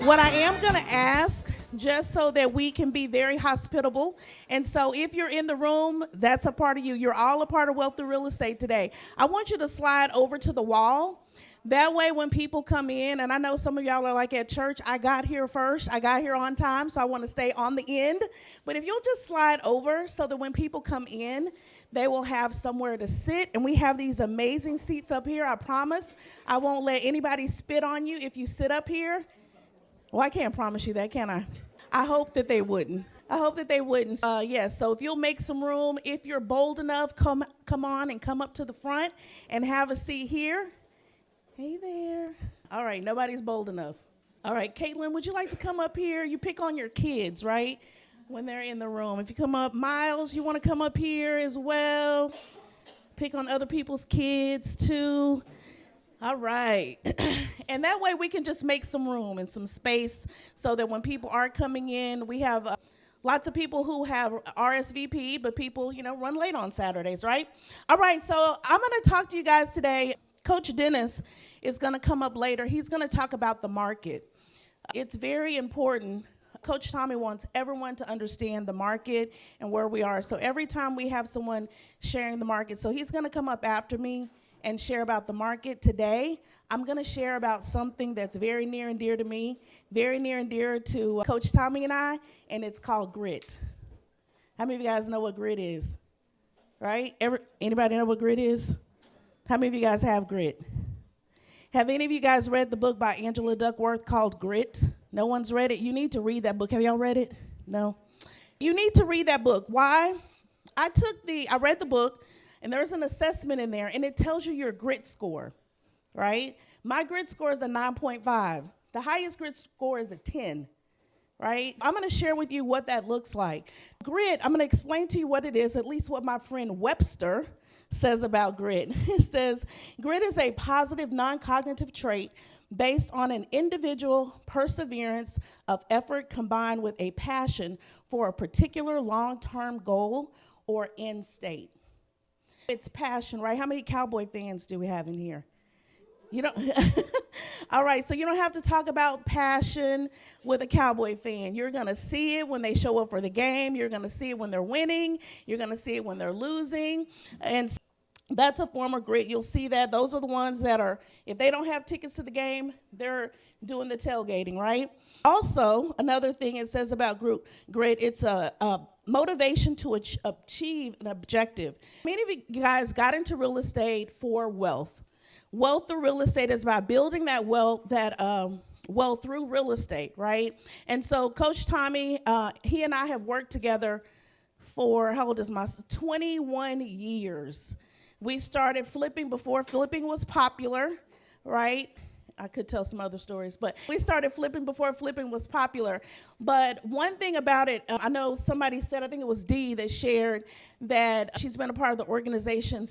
What I am going to ask, just so that we can be very hospitable, and so if you're in the room, that's a part of you. You're all a part of Wealth Through Real Estate today. I want you to slide over to the wall. That way when people come in, and I know some of y'all are like at church, I got here first. I got here on time, so I want to stay on the end. But if you'll just slide over so that when people come in, they will have somewhere to sit. And we have these amazing seats up here. I promise I won't let anybody spit on you if you sit up here. Well, I can't promise you that, can I? I hope that they wouldn't. I hope that they wouldn't. Yes, so if you'll make some room, if you're bold enough, come on and come up to the front and have a seat here. Hey there. All right, nobody's bold enough. All right, Caitlin, would you like to come up here? You pick on your kids, right, when they're in the room. If you come up, Miles, you want to come up here as well? Pick on other people's kids, too. All right. And that way we can just make some room and some space so that when people are coming in, we have lots of people who have RSVP, but people, run late on Saturdays, right? All right, so I'm going to talk to you guys today. Coach Dennis is going to come up later. He's going to talk about the market. It's very important. Coach Tommy wants everyone to understand the market and where we are. So every time we have someone sharing the market, so he's going to come up after me and share about the market. Today, I'm going to share about something that's very near and dear to me, very near and dear to Coach Tommy and I, and it's called grit. How many of you guys know what grit is? Right? Anybody know what grit is? How many of you guys have grit? Have any of you guys read the book by Angela Duckworth called Grit? No one's read it? You need to read that book. Have y'all read it? No? You need to read that book. Why? I read the book, and there's an assessment in there, and it tells you your grit score, right? My grit score is a 9.5. The highest grit score is a 10, right? I'm going to share with you what that looks like. Grit, I'm going to explain to you what it is, at least what my friend Webster says about grit. It says, grit is a positive non-cognitive trait based on an individual perseverance of effort combined with a passion for a particular long-term goal or end state. It's passion, right? How many Cowboy fans do we have in here? You don't. All right, so you don't have to talk about passion with a Cowboy fan. You're going to see it when they show up for the game. You're going to see it when they're winning. You're going to see it when they're losing. And that's a form of grit. You'll see that. Those are the ones that are, if they don't have tickets to the game, they're doing the tailgating, right? Also, another thing it says about grit, it's a motivation to achieve an objective. Many of you guys got into real estate for wealth. Wealth through real estate is about building that wealth, wealth through real estate, right? And so Coach Tommy, he and I have worked together for, how old is my son? 21 years. We started flipping before flipping was popular, right? I could tell some other stories, but we started flipping before flipping was popular. But one thing about it, I know somebody said, I think it was Dee that shared that she's been a part of the organization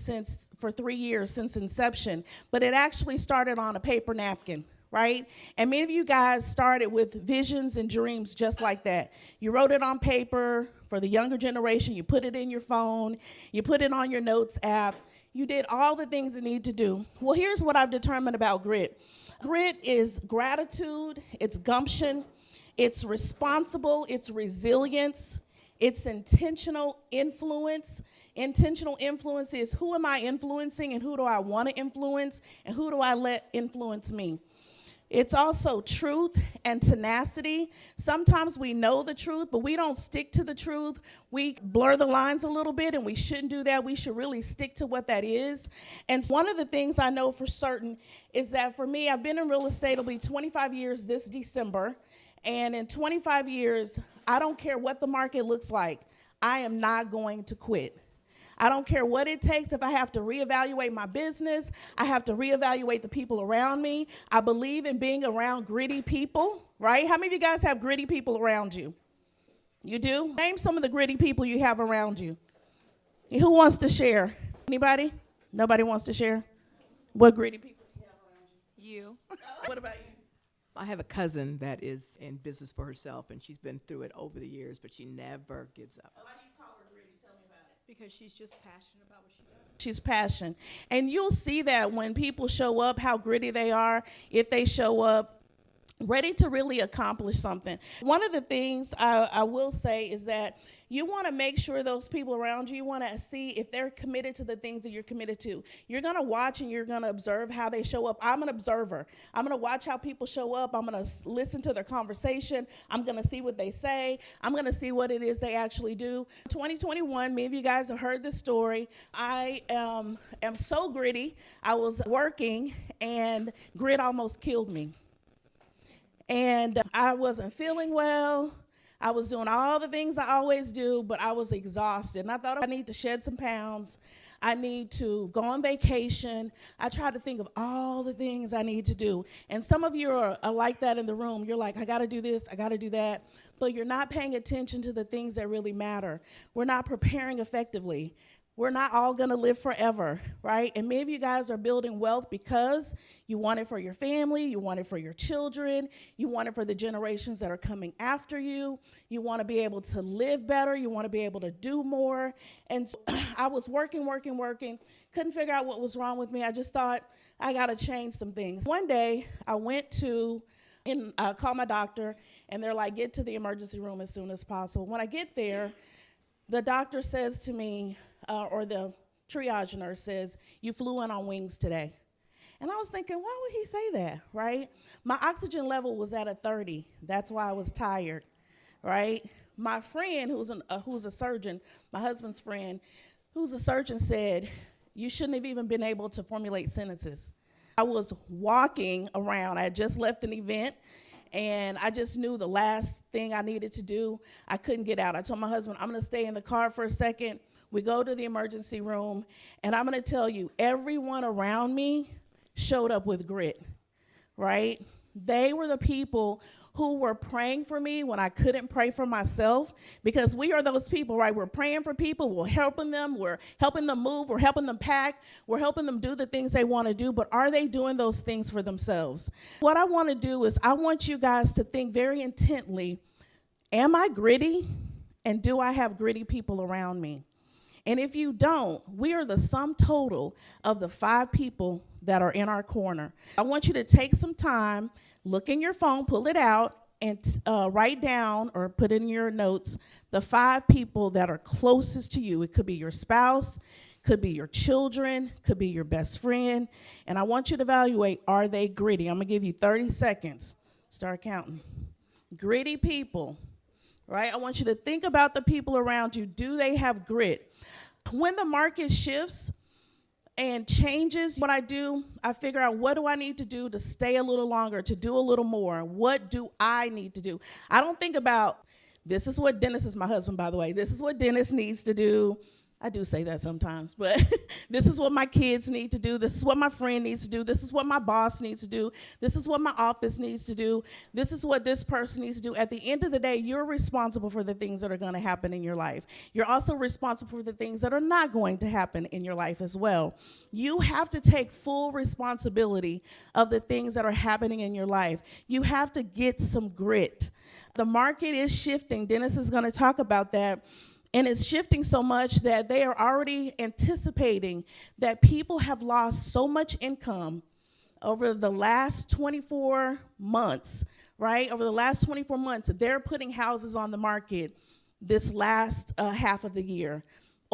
for 3 years, since inception, but it actually started on a paper napkin, right? And many of you guys started with visions and dreams just like that. You wrote it on paper. For the younger generation, you put it in your phone, you put it on your notes app. You did all the things you need to do. Well, here's what I've determined about grit. Grit is gratitude, it's gumption, it's responsible, it's resilience, it's intentional influence. Intentional influence is who am I influencing and who do I want to influence and who do I let influence me. It's also truth and tenacity. Sometimes we know the truth, but we don't stick to the truth. We blur the lines a little bit, and we shouldn't do that. We should really stick to what that is. And one of the things I know for certain is that for me, I've been in real estate. It'll be 25 years this December. And in 25 years, I don't care what the market looks like. I am not going to quit. I don't care what it takes. If I have to reevaluate my business, I have to reevaluate the people around me. I believe in being around gritty people, right? How many of you guys have gritty people around you? You do? Name some of the gritty people you have around you. Who wants to share? Anybody? Nobody wants to share? What gritty people do you have around you? You. What about you? I have a cousin that is in business for herself, and she's been through it over the years, but she never gives up. Why do you call her gritty? Tell me about it. Because she's just passionate about what she does. She's passionate. And you'll see that when people show up, how gritty they are. If they show up ready to really accomplish something. One of the things I will say is that you want to make sure those people around you, you want to see if they're committed to the things that you're committed to. You're going to watch and you're going to observe how they show up. I'm an observer. I'm going to watch how people show up. I'm going to listen to their conversation. I'm going to see what they say. I'm going to see what it is they actually do. 2021, many of you guys have heard this story. I am so gritty. I was working and grit almost killed me. And I wasn't feeling well. I was doing all the things I always do, but I was exhausted. And I thought I need to shed some pounds. I need to go on vacation. I tried to think of all the things I need to do. And some of you are like that in the room. You're like, I got to do this, I got to do that. But you're not paying attention to the things that really matter. We're not preparing effectively. We're not all going to live forever, right? And many of you guys are building wealth because you want it for your family, you want it for your children, you want it for the generations that are coming after you. You want to be able to live better, you want to be able to do more. And so I was working, couldn't figure out what was wrong with me. I just thought, I got to change some things. One day, I went to call my doctor, and they're like, get to the emergency room as soon as possible. When I get there, the doctor says to me, or the triage nurse says, you flew in on wings today. And I was thinking, why would he say that, right? My oxygen level was at a 30. That's why I was tired, right? My friend, who's a surgeon, my husband's friend, who's a surgeon, said, you shouldn't have even been able to formulate sentences. I was walking around. I had just left an event, and I just knew the last thing I needed to do. I couldn't get out. I told my husband, I'm going to stay in the car for a second. We go to the emergency room, and I'm going to tell you, everyone around me showed up with grit, right? They were the people who were praying for me when I couldn't pray for myself, because we are those people, right? We're praying for people, we're helping them move, we're helping them pack, we're helping them do the things they want to do, but are they doing those things for themselves? What I want to do is I want you guys to think very intently, am I gritty, and do I have gritty people around me? And if you don't, we are the sum total of the 5 people that are in our corner. I want you to take some time, look in your phone, pull it out, and write down or put in your notes the 5 people that are closest to you. It could be your spouse, could be your children, could be your best friend. And I want you to evaluate, are they gritty? I'm going to give you 30 seconds. Start counting. Gritty people, right? I want you to think about the people around you. Do they have grit? When the market shifts and changes, what I do, I figure out, what do I need to do to stay a little longer, to do a little more? What do I need to do? I don't think about, this is what Dennis is my husband, by the way. This is what Dennis needs to do. I do say that sometimes, but this is what my kids need to do. This is what my friend needs to do. This is what my boss needs to do. This is what my office needs to do. This is what this person needs to do. At the end of the day, you're responsible for the things that are going to happen in your life. You're also responsible for the things that are not going to happen in your life as well. You have to take full responsibility of the things that are happening in your life. You have to get some grit. The market is shifting. Dennis is going to talk about that. And it's shifting so much that they are already anticipating that people have lost so much income over the last 24 months, right? Over the last 24 months, they're putting houses on the market this last half of the year,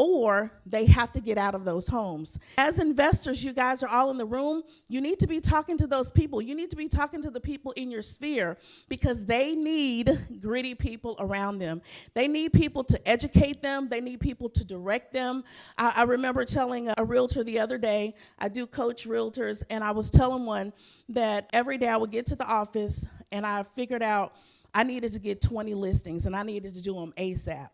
or they have to get out of those homes. As investors, you guys are all in the room. You need to be talking to those people. You need to be talking to the people in your sphere, because they need gritty people around them. They need people to educate them. They need people to direct them. I remember telling a realtor the other day, I do coach realtors, and I was telling one that every day I would get to the office, and I figured out I needed to get 20 listings, and I needed to do them ASAP.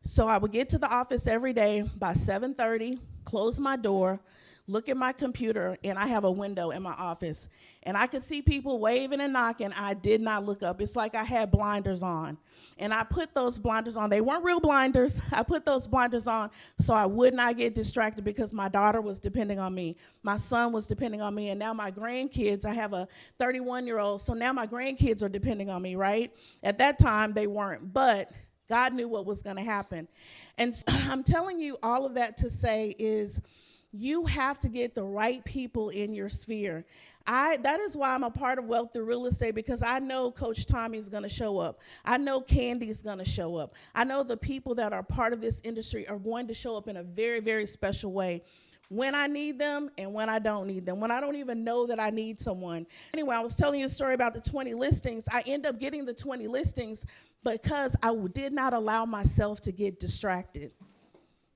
So I would get to the office every day by 7:30, close my door, look at my computer, and I have a window in my office. And I could see people waving and knocking. I did not look up. It's like I had blinders on. And I put those blinders on. They weren't real blinders. I put those blinders on so I would not get distracted, because my daughter was depending on me. My son was depending on me. And now my grandkids, I have a 31-year-old, so now my grandkids are depending on me, right? At that time, they weren't. But God knew what was going to happen. And so I'm telling you all of that to say is, you have to get the right people in your sphere. That is why I'm a part of Wealth Through Real Estate, because I know Coach Tommy is going to show up. I know Candy is going to show up. I know the people that are part of this industry are going to show up in a very, very special way when I need them and when I don't need them, when I don't even know that I need someone. Anyway, I was telling you a story about the 20 listings. I end up getting the 20 listings because I did not allow myself to get distracted.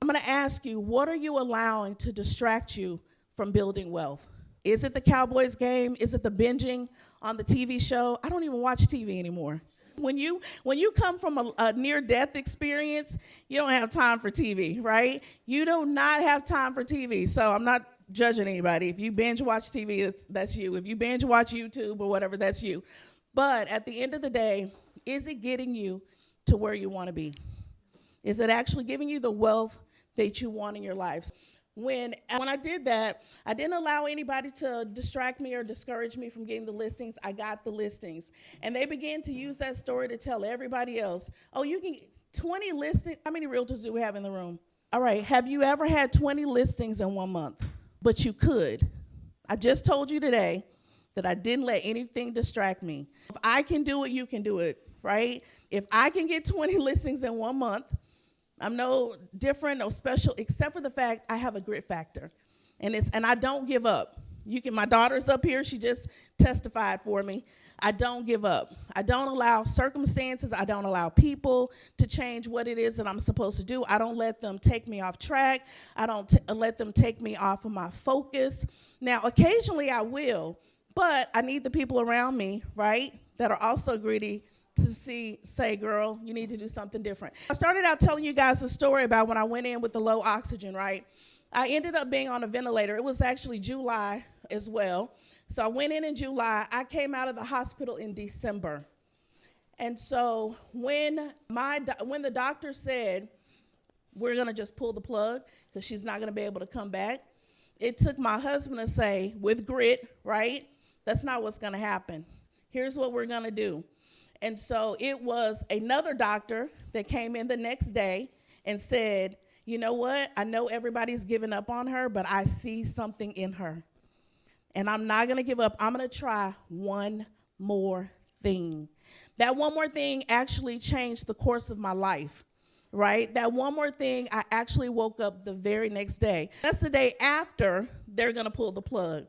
I'm going to ask you, what are you allowing to distract you from building wealth? Is it the Cowboys game? Is it the binging on the TV show? I don't even watch TV anymore. When you come from a near-death experience, you don't have time for TV, right? You do not have time for TV. So I'm not judging anybody. If you binge watch TV, that's you. If you binge watch YouTube or whatever, that's you. But at the end of the day, is it getting you to where you want to be? Is it actually giving you the wealth that you want in your life? When I did that, I didn't allow anybody to distract me or discourage me from getting the listings. I got the listings. And they began to use that story to tell everybody else, oh, you can 20 listings. How many realtors do we have in the room? All right, have you ever had 20 listings in 1 month? But you could. I just told you today that I didn't let anything distract me. If I can do it, you can do it, right? If I can get 20 listings in 1 month, I'm no different, no special, except for the fact I have a grit factor, and I don't give up. My daughter's up here. She just testified for me. I don't give up. I don't allow circumstances. I don't allow people to change what it is that I'm supposed to do. I don't let them take me off track. I don't let them take me off of my focus. Now, occasionally I will, but I need the people around me, right, that are also gritty to say, girl, you need to do something different. I started out telling you guys a story about when I went in with the low oxygen, right? I ended up being on a ventilator. It was actually July as well. So I went in July. I came out of the hospital in December. And so when the doctor said, we're going to just pull the plug because she's not going to be able to come back, it took my husband to say, with grit, right, that's not what's going to happen. Here's what we're going to do. And so it was another doctor that came in the next day and said, you know what? I know everybody's given up on her, but I see something in her. And I'm not going to give up. I'm going to try one more thing. That one more thing actually changed the course of my life, right? That one more thing, I actually woke up the very next day. That's the day after they're going to pull the plug.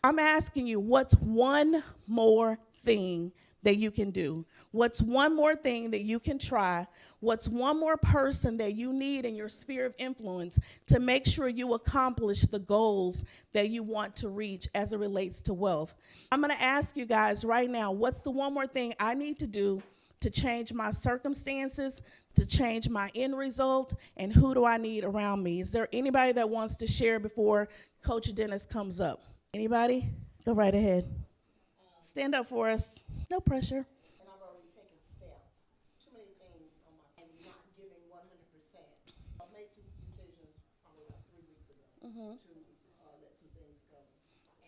I'm asking you, what's one more thing that you can do? What's one more thing that you can try? What's one more person that you need in your sphere of influence to make sure you accomplish the goals that you want to reach as it relates to wealth? I'm going to ask you guys right now, what's the one more thing I need to do to change my circumstances, to change my end result, and who do I need around me? Is there anybody that wants to share before Coach Dennis comes up? Anybody? Go right ahead. Stand up for us. No pressure. And I've already taken steps. Too many things on my and not giving 100%. I've made some decisions probably about 3 weeks ago to let some things go.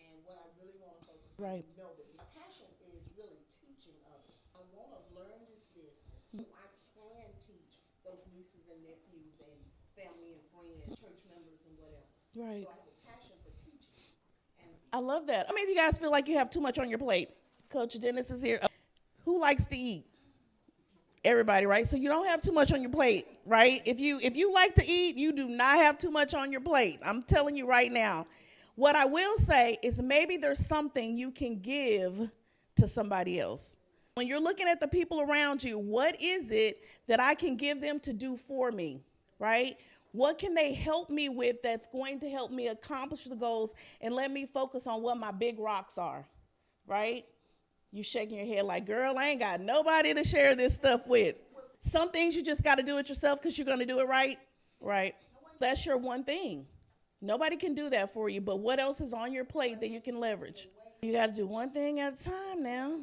And what I really want to focus on, know that my passion is really teaching others. I want to learn this business so I can teach those nieces and nephews and family and friends, church members and whatever. Right. So I have a passion for teaching. And I love that. How many of you guys feel like you have too much on your plate? Coach Dennis is here. Who likes to eat? Everybody, right? So you don't have too much on your plate, right? If you like to eat, you do not have too much on your plate. I'm telling you right now. What I will say is maybe there's something you can give to somebody else. When you're looking at the people around you, what is it that I can give them to do for me, right? What can they help me with that's going to help me accomplish the goals and let me focus on what my big rocks are, right? You shaking your head like, girl, I ain't got nobody to share this stuff with. Some things you just got to do it yourself because you're going to do it right. Right. That's your one thing. Nobody can do that for you, but what else is on your plate that you can leverage? You got to do one thing at a time now.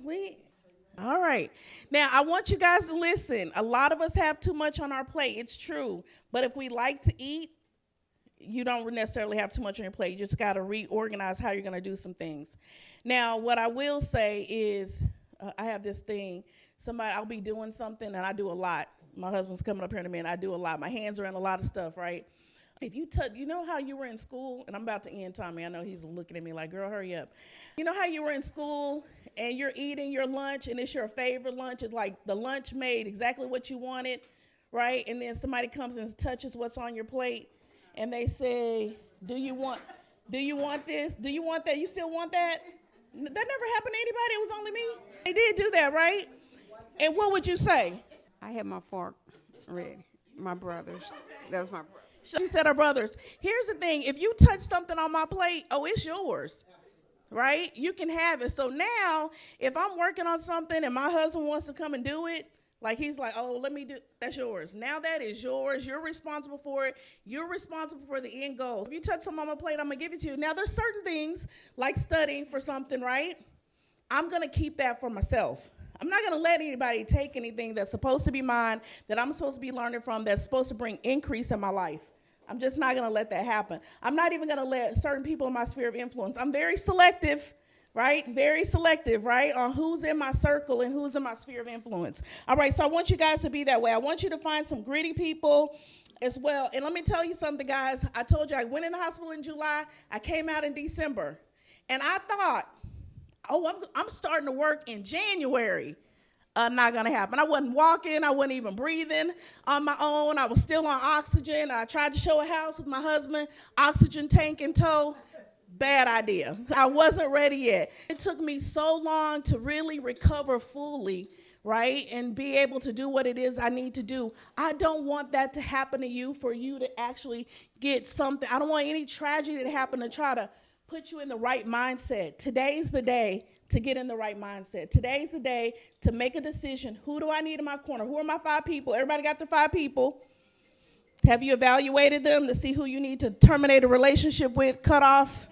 All right. Now, I want you guys to listen. A lot of us have too much on our plate. It's true. But if we like to eat, you don't necessarily have too much on your plate. You just got to reorganize how you're going to do some things. Now, what I will say is I have this thing. I'll be doing something, and I do a lot. My husband's coming up here in a minute. I do a lot. My hands are in a lot of stuff, right? If you touch, you know how you were in school, and I'm about to end, Tommy. I know he's looking at me like, girl, hurry up. You know how you were in school and you're eating your lunch and it's your favorite lunch. It's like the lunch made exactly what you wanted, right? And then somebody comes and touches what's on your plate and they say, do you want this? Do you want that? You still want that? That never happened to anybody. It was only me. They did do that, right? And what would you say? I had my fork ready. My brothers. That was my brother. She said her brothers. Here's the thing. If you touch something on my plate, oh, it's yours, right? You can have it. So now if I'm working on something and my husband wants to come and do it, like he's like, oh, let me do, that's yours. Now that is yours. You're responsible for it. You're responsible for the end goal. If you touch something on my plate, I'm going to give it to you. Now there's certain things like studying for something, right? I'm going to keep that for myself. I'm not going to let anybody take anything that's supposed to be mine, that I'm supposed to be learning from, that's supposed to bring increase in my life. I'm just not going to let that happen. I'm not even going to let certain people in my sphere of influence. I'm very selective, right? Very selective, right? On who's in my circle and who's in my sphere of influence. All right, so I want you guys to be that way. I want you to find some gritty people as well. And let me tell you something, guys. I told you I went in the hospital in July. I came out in December. And I thought, oh, I'm starting to work in January. Not going to happen. I wasn't walking. I wasn't even breathing on my own. I was still on oxygen. I tried to show a house with my husband, oxygen tank in tow. Bad idea. I wasn't ready yet. It took me so long to really recover fully, right, and be able to do what it is I need to do. I don't want that to happen to you, for you to actually get something. I don't want any tragedy to happen to try to put you in the right mindset. Today's the day to get in the right mindset. Today's the day to make a decision. Who do I need in my corner? Who are my 5 people? Everybody got their 5 people. Have you evaluated them to see who you need to terminate a relationship with, cut off?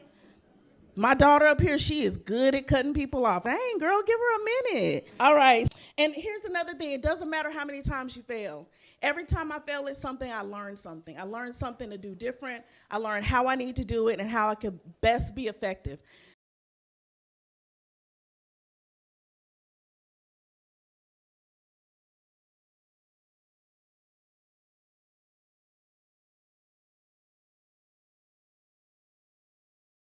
My daughter up here, she is good at cutting people off. Dang, girl, give her a minute. All right. And here's another thing. It doesn't matter how many times you fail. Every time I fail at something, I learn something. I learned something to do different. I learned how I need to do it and how I could best be effective.